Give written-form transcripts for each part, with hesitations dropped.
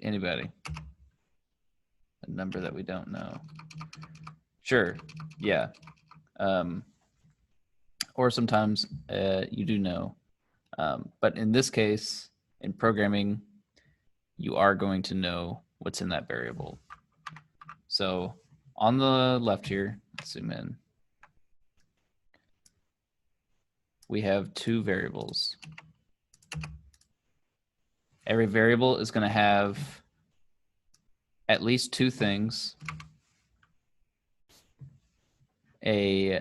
Anybody? A number that we don't know. Sure. Yeah. Or sometimes you do know. But in this case, in programming, you are going to know what's in that variable. So on the left here, let's zoom in. We have two variables. Every variable is going to have at least two things. A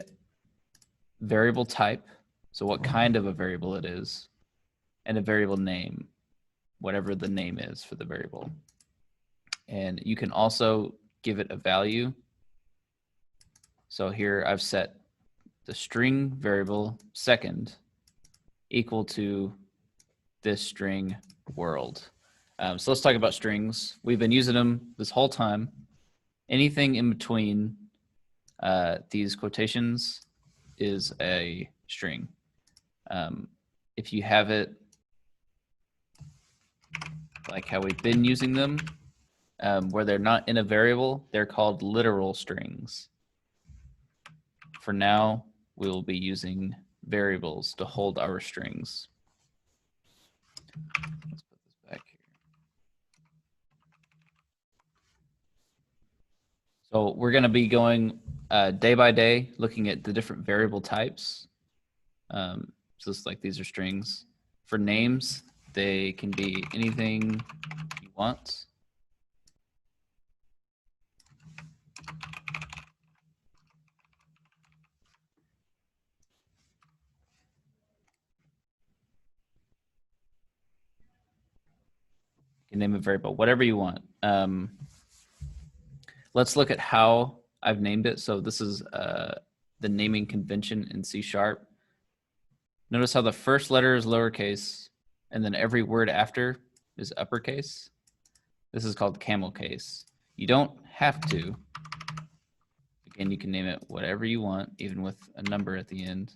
variable type, so what kind of a variable it is, and a variable name, whatever the name is for the variable. And you can also give it a value. So here I've set the string variable second equal to this string world. So let's talk about strings. We've been using them this whole time. Anything in between these quotations is a string. If you have it like how we've been using them, where they're not in a variable, they're called literal strings. For now, we will be using variables to hold our strings. Let's put this back here. So we're going to be going day by day, looking at the different variable types. Just like these are strings. For names, they can be anything you want. You can name a variable, whatever you want. Let's look at how I've named it. So this is the naming convention in C#. Notice how the first letter is lowercase, and then every word after is uppercase. This is called camel case. You don't have to. Again, you can name it whatever you want, even with a number at the end.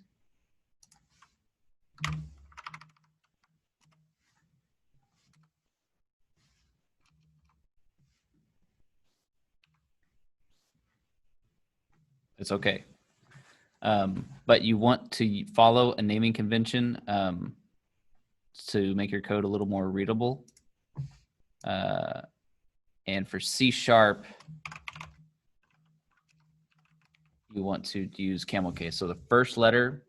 It's okay. But you want to follow a naming convention to make your code a little more readable. And for C#, you want to use camel case. So the first letter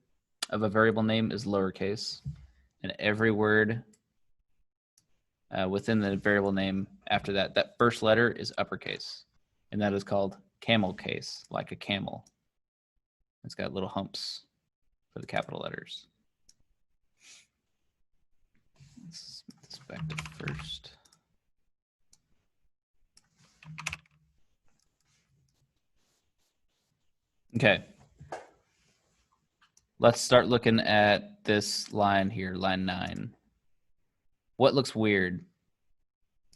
of a variable name is lowercase, and every word within the variable name after that, that first letter is uppercase, and that is called camel case, like a camel. It's got little humps for the capital letters. Let's move this back to first. Okay. Let's start looking at this line here, line 9. What looks weird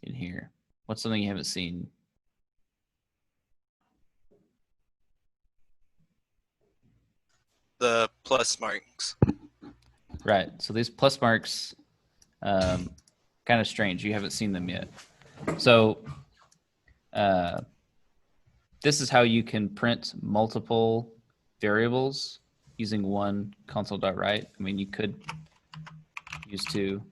in here? What's something you haven't seen? The plus marks. Right. So these plus marks, kind of strange. You haven't seen them yet. So this is how you can print multiple variables using one console.write. I mean, you could use two.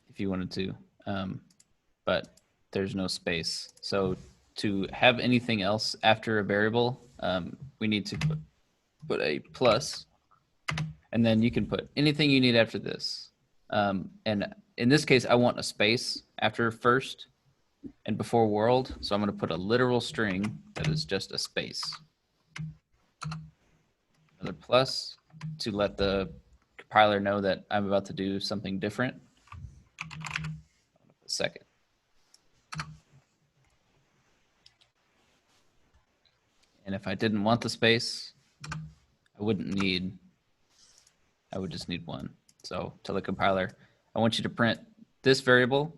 If you wanted to, but there's no space. So to have anything else after a variable, we need to put a plus, and then you can put anything you need after this. And in this case, I want a space after first and before world. So I'm going to put a literal string that is just a space. Another plus to let the compiler know that I'm about to do something different. A second. And if I didn't want the space, I would just need one. So tell the compiler, I want you to print this variable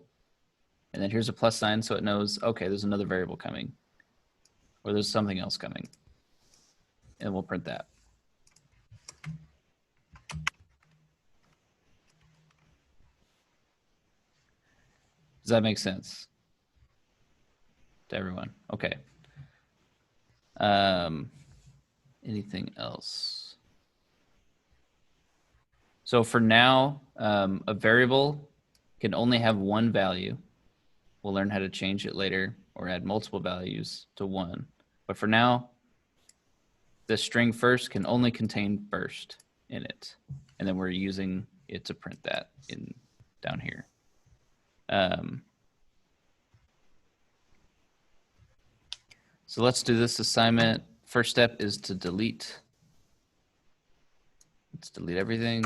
And then here's a plus sign so it knows, okay, there's another variable coming. Or there's something else coming. And we'll print that. Does that make sense to everyone? Okay. Anything else? So for now, a variable can only have one value. We'll learn how to change it later or add multiple values to one. But for now, the string first can only contain first in it. And then we're using it to print that in down here. So let's do this assignment. First step is to delete. Let's delete everything.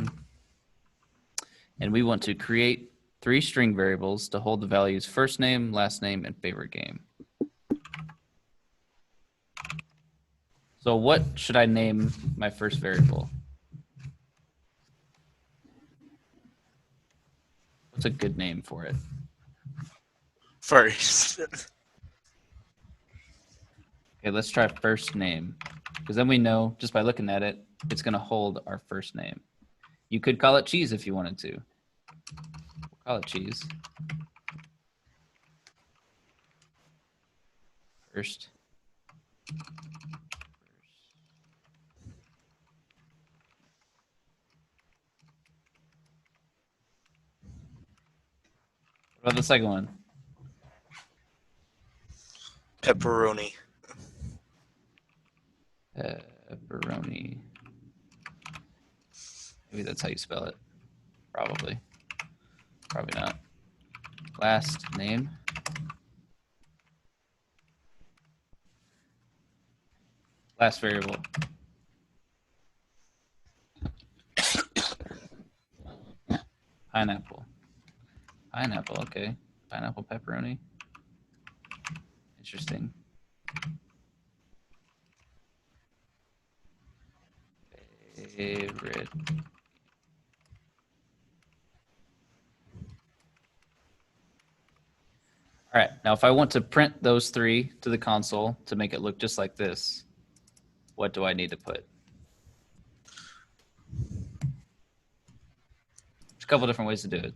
And we want to create 3 string variables to hold the values first name, last name, and favorite game. So what should I name my first variable? What's a good name for it? First. Okay, let's try first name. Because then we know, just by looking at it, it's going to hold our first name. You could call it cheese if you wanted to. We'll call it cheese. First. What about the second one? Pepperoni. Pepperoni. Maybe that's how you spell it. Probably. Probably not. Last name. Last variable. Pineapple. Pineapple, okay. Pineapple pepperoni. Interesting. Favorite. All right, now if I want to print those 3 to the console to make it look just like this, what do I need to put? There's a couple different ways to do it.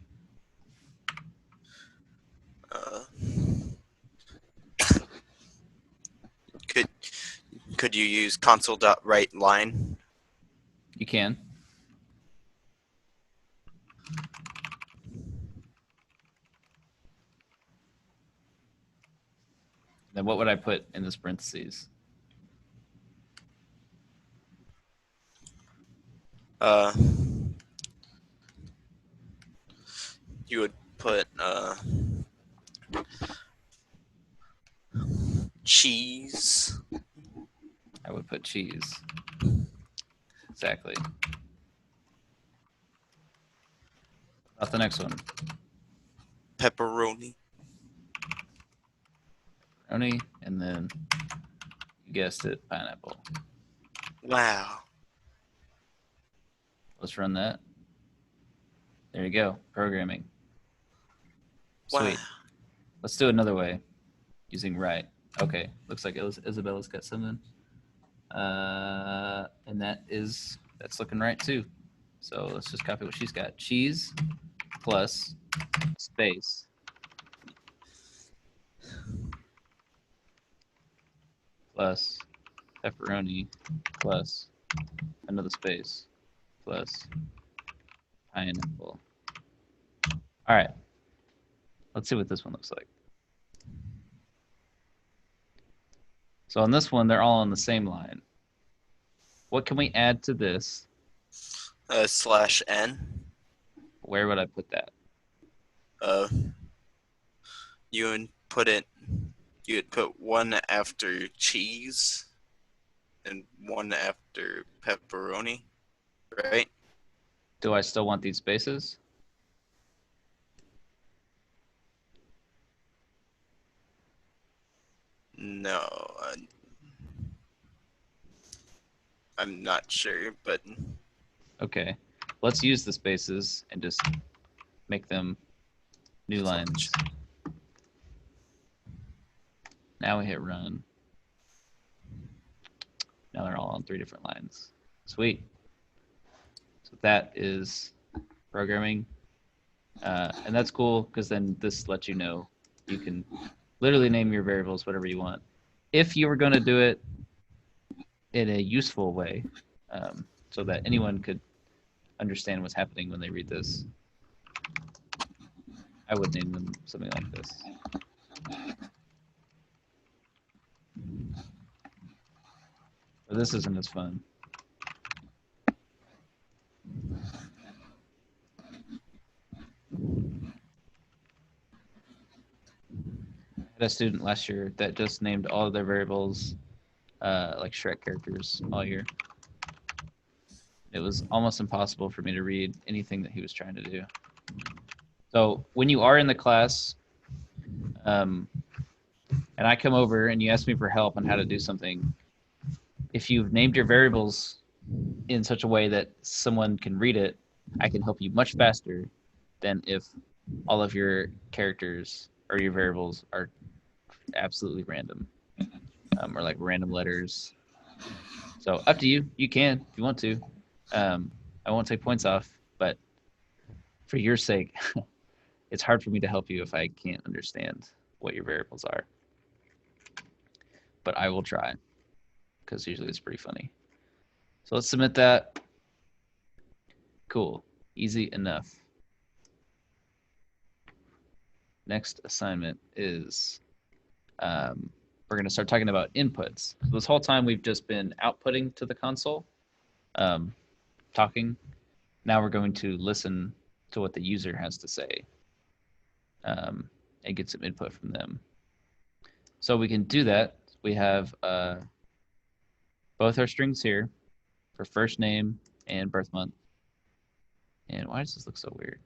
Could you use console.writeLine? You can. Then what would I put in this parentheses? You would put cheese. I would put cheese. Exactly. About the next one. Pepperoni. Pepperoni, and then you guessed it, pineapple. Wow. Let's run that. There you go, programming. Sweet. Wow. Let's do it another way, using write. Okay, looks like Isabella's got something. And that's looking right too. So let's just copy what she's got. Cheese plus space plus pepperoni plus another space plus pineapple. All right, let's see what this one looks like. So on this one, they're all on the same line. What can we add to this? /n. Where would I put that? You would put it. You would put 1 after cheese, and 1 after pepperoni, right? Do I still want these spaces? No, I'm not sure, but Okay, let's use the spaces and just make them new lines. Now we hit run. Now they're all on 3 different lines. Sweet. So that is programming. And that's cool because then this lets you know you can literally name your variables whatever you want. If you were going to do it in a useful way, so that anyone could understand what's happening when they read this, I would name them something like this. But this isn't as fun. I had a student last year that just named all of their variables like Shrek characters all year. It was almost impossible for me to read anything that he was trying to do. So when you are in the class, and I come over and you ask me for help on how to do something, if you've named your variables in such a way that someone can read it, I can help you much faster than if all of your characters or your variables are absolutely random, or like random letters. So up to you. You can if you want to. I won't take points off, but for your sake, it's hard for me to help you if I can't understand what your variables are. But I will try, because usually it's pretty funny. So let's submit that. Cool. Easy enough. Next assignment is we're going to start talking about inputs. So this whole time we've just been outputting to the console, talking. Now we're going to listen to what the user has to say and get some input from them. So we can do that. We have both our strings here for first name and birth month. And why does this look so weird?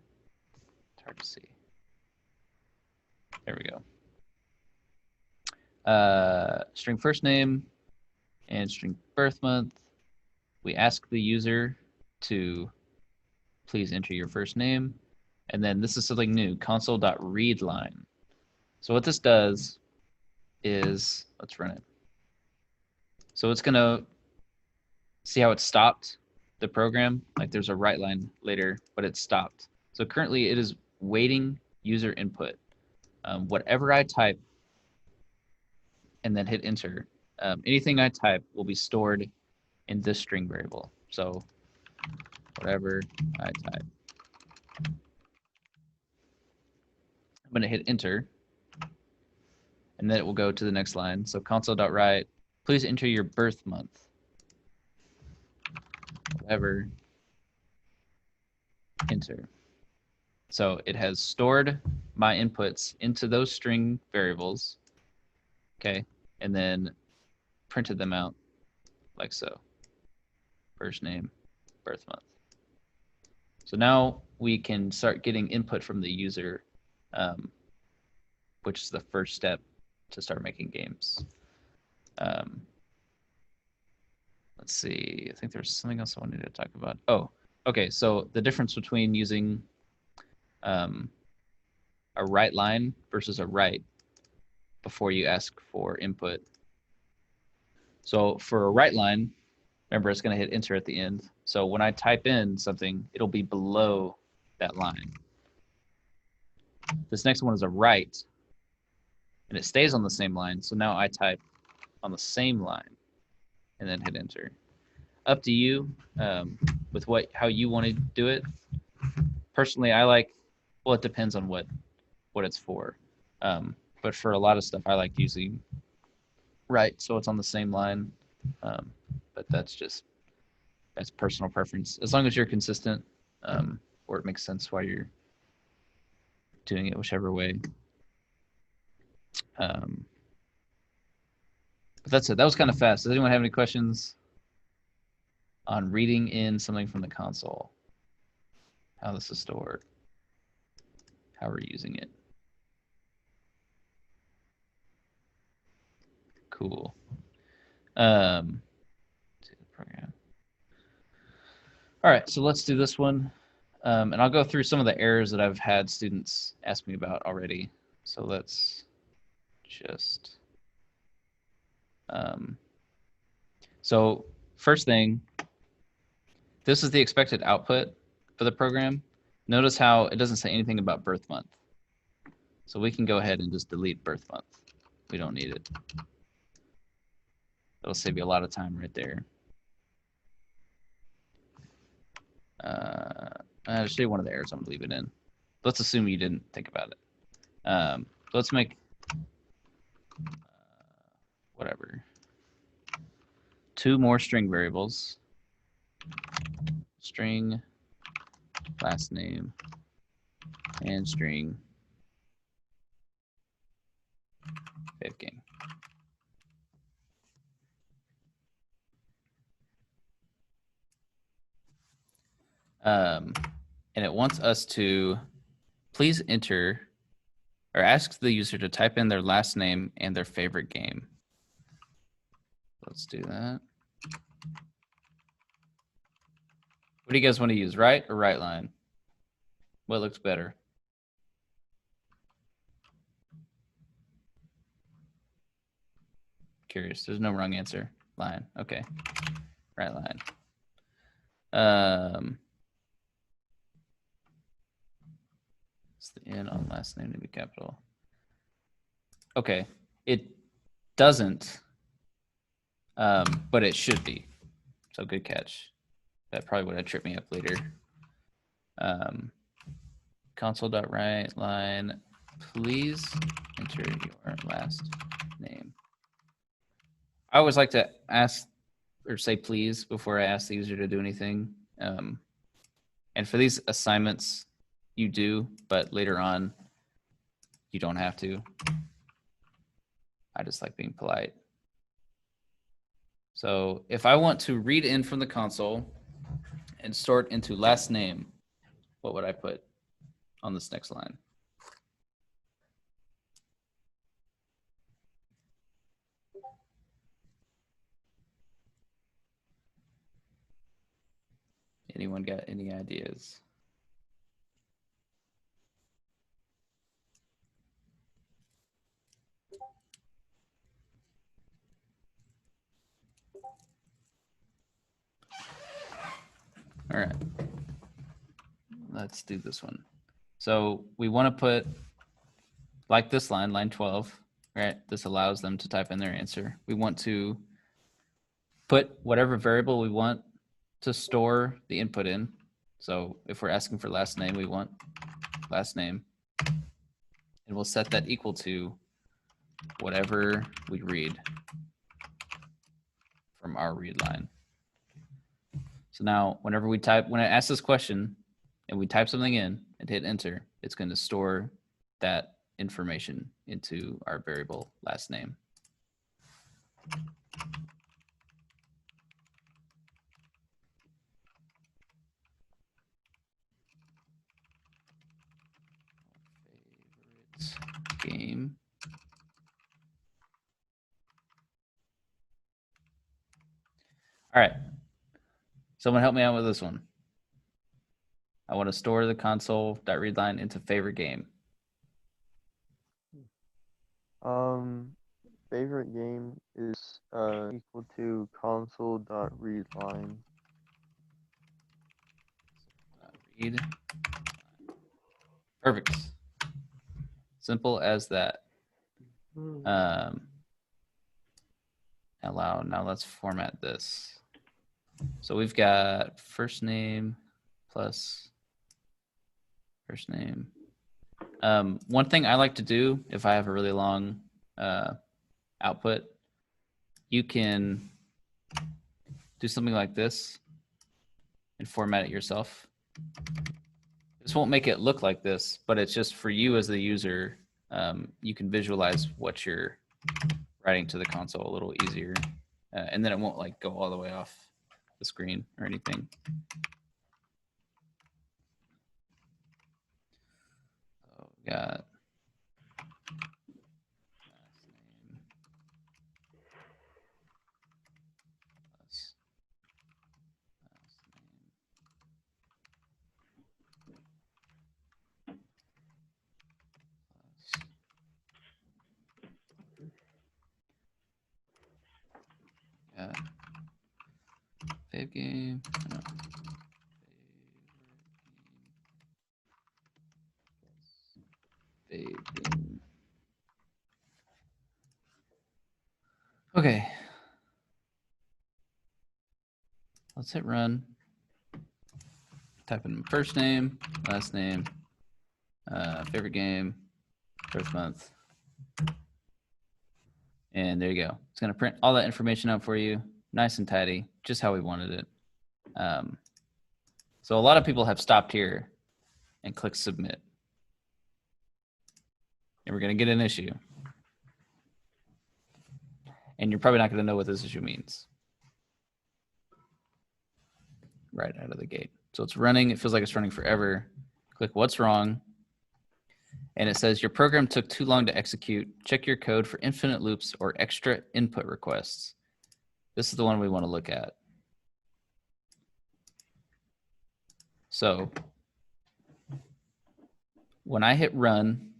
It's hard to see. There we go. String first name and string birth month. We ask the user to please enter your first name. And then this is something new, console.readLine. So what this does is, let's run it. So it's gonna see how it stopped the program. Like there's a write line later, but it stopped. So currently it is waiting user input. Whatever I type and then hit enter, anything I type will be stored in this string variable. So whatever I type. I'm going to hit enter, and then it will go to the next line. So console.write, please enter your birth month. Whatever, enter. So it has stored my inputs into those string variables, okay, and then printed them out like so. First name, birth month. So now we can start getting input from the user, which is the first step to start making games. Let's see, I think there's something else I wanted to talk about. Oh, okay, so the difference between using a write line versus a write before you ask for input. So for a write line, remember it's going to hit enter at the end. So when I type in something, it'll be below that line. This next one is a write, and it stays on the same line. So now I type on the same line and then hit enter. Up to you with how you want to do it. Personally, I like, well, it depends on what it's for. But for a lot of stuff, I like using write, so it's on the same line. But that's personal preference. As long as you're consistent, or it makes sense why you're doing it whichever way. But that's it. That was kind of fast. Does anyone have any questions on reading in something from the console? How this is stored? How we're using it? Cool. Program. All right, so let's do this one. And I'll go through some of the errors that I've had students ask me about already. So let's just So first thing, this is the expected output for the program. Notice how it doesn't say anything about birth month. So we can go ahead and just delete birth month. We don't need it. It'll save you a lot of time right there. I'll show you one of the errors I'm leaving in. Let's assume you didn't think about it. Let's make whatever. 2 more string variables. String last name and string fav game. And it wants us to please enter or ask the user to type in their last name and their favorite game. Let's do that. What do you guys want to use, right or right line? What looks better? Curious. There's no wrong answer. Line. Okay. Right line. It's the N on last name to be capital. Okay. It doesn't, but it should be. So good catch. That probably would have tripped me up later. Console.write line, please enter your last name. I always like to ask or say please before I ask the user to do anything. And for these assignments, you do, but later on, you don't have to. I just like being polite. So if I want to read in from the console and sort into last name, what would I put on this next line? Anyone got any ideas? All right, let's do this one. So we want to put, like this line, line 12, right? This allows them to type in their answer. We want to put whatever variable we want to store the input in. So if we're asking for last name, we want last name. And we'll set that equal to whatever we read from our read line. So now whenever we type, when I ask this question and we type something in and hit enter, it's going to store that information into our variable last name. Favorite game. All right. Someone help me out with this one. I want to store the console.readline into favorite game. Favorite game is equal to console.readline. Read. Perfect. Simple as that. Allow. Now let's format this. So we've got first name plus first name. One thing I like to do if I have a really long output, you can do something like this and format it yourself. This won't make it look like this, but it's just for you as the user. You can visualize what you're writing to the console a little easier, and then it won't like go all the way off the screen or anything. So we got Fave game. No. Fave game. Okay. Let's hit run. Type in first name, last name, favorite game, birth month. And there you go. It's going to print all that information out for you, nice and tidy, just how we wanted it. So a lot of people have stopped here and clicked submit. And we're going to get an issue. And you're probably not going to know what this issue means right out of the gate. So it's running. It feels like it's running forever. Click what's wrong. And it says your program took too long to execute. Check your code for infinite loops or extra input requests. This is the one we want to look at. So when I hit run,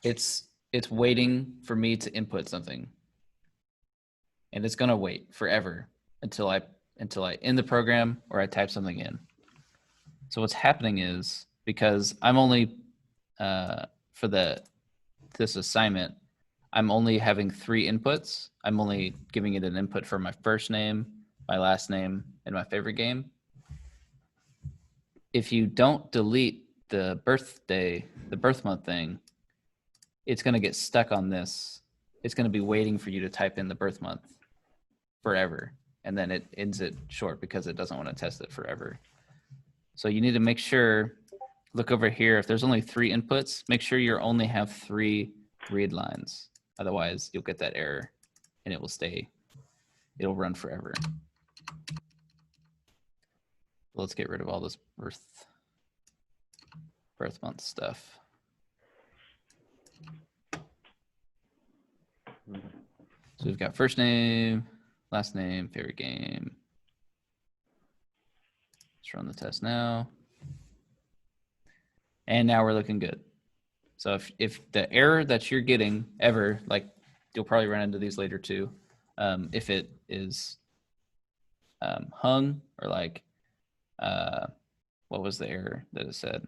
it's waiting for me to input something. And it's going to wait forever until I end the program or I type something in. So what's happening is, because I'm only for this assignment, I'm only having 3 inputs. I'm only giving it an input for my first name, my last name, and my favorite game. If you don't delete the birthday, the birth month thing, it's going to get stuck on this. It's going to be waiting for you to type in the birth month forever. And then it ends it short because it doesn't want to test it forever. So you need to make sure, look over here. If there's only 3 inputs, make sure you only have 3 read lines. Otherwise, you'll get that error and it will stay. It'll run forever. Let's get rid of all this birth month stuff. So we've got first name, last name, favorite game. Let's run the test now. And now we're looking good. So if the error that you're getting ever, like you'll probably run into these later too, if it is hung or like, what was the error that it said?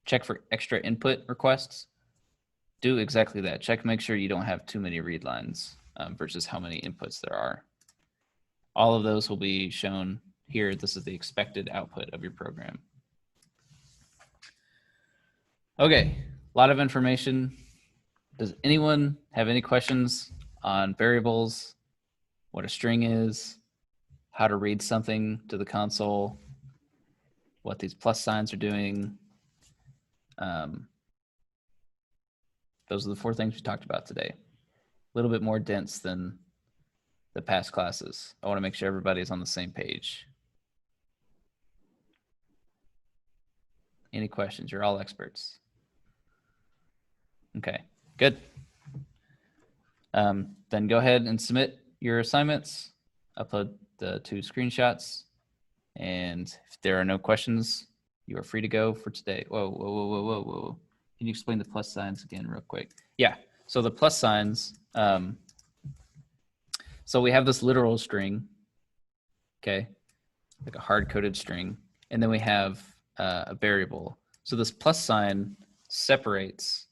Check for extra input requests. Do exactly that. Check, make sure you don't have too many read lines versus how many inputs there are. All of those will be shown here. This is the expected output of your program. Okay, a lot of information. Does anyone have any questions on variables, what a string is, how to read something to the console, what these plus signs are doing? Those are the 4 things we talked about today. A little bit more dense than the past classes. I want to make sure everybody's on the same page. Any questions? You're all experts. Okay, good. Then go ahead and submit your assignments, upload the 2 screenshots, and if there are no questions, you are free to go for today. Whoa. Can you explain the plus signs again real quick? Yeah, so the plus signs, so we have this literal string, okay, like a hard-coded string, and then we have a variable. So this plus sign separates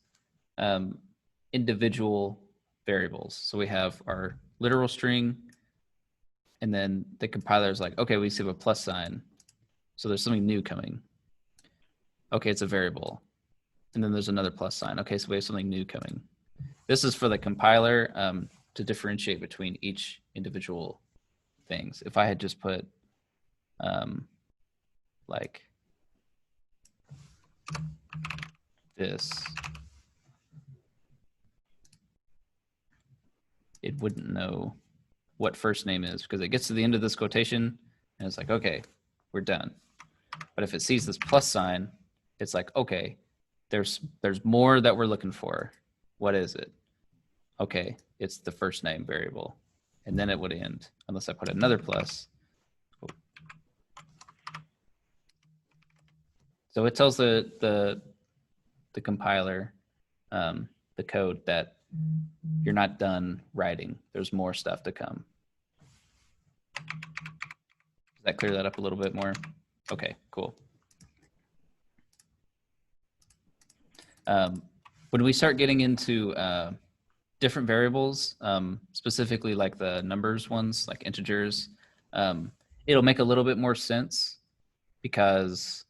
individual variables. So we have our literal string, and then the compiler is like, okay, we see a plus sign. So there's something new coming. Okay, it's a variable. And then there's another plus sign. Okay, so we have something new coming. This is for the compiler to differentiate between each individual things. If I had just put like this, it wouldn't know what first name is because it gets to the end of this quotation and it's like, okay, we're done. But if it sees this plus sign, it's like, okay, there's more that we're looking for. What is it? Okay, it's the first name variable. And then it would end unless I put another plus. So it tells the compiler, the code that You're not done writing. There's more stuff to come. Does that clear that up a little bit more? Okay, cool. When we start getting into different variables, specifically like the numbers ones, like integers, it'll make a little bit more sense because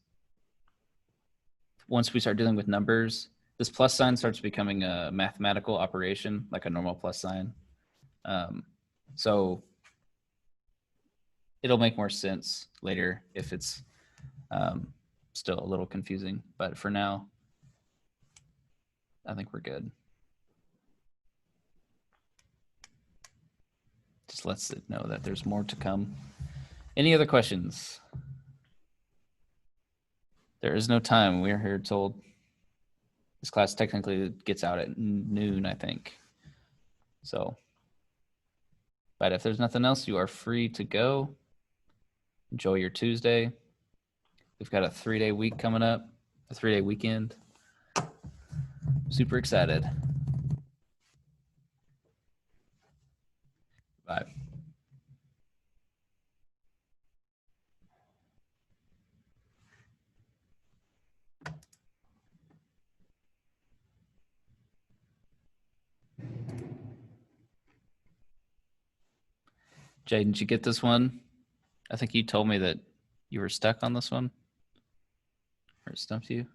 once we start dealing with numbers, this plus sign starts becoming a mathematical operation, like a normal plus sign. So it'll make more sense later if it's still a little confusing. But for now, I think we're good. Just lets it know that there's more to come. Any other questions? There is no time. We're here told this class technically gets out at noon, I think. So, but if there's nothing else, you are free to go. Enjoy your Tuesday. We've got a 3-day week coming up, a 3-day weekend. Super excited. Bye. Jay, did you get this one? I think you told me that you were stuck on this one. Or it stumped you.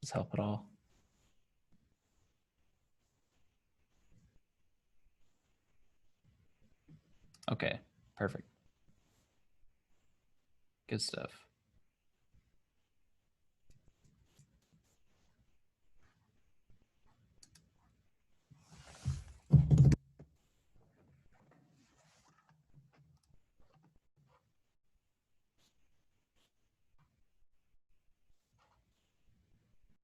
Does this help at all? Okay, perfect. Good stuff.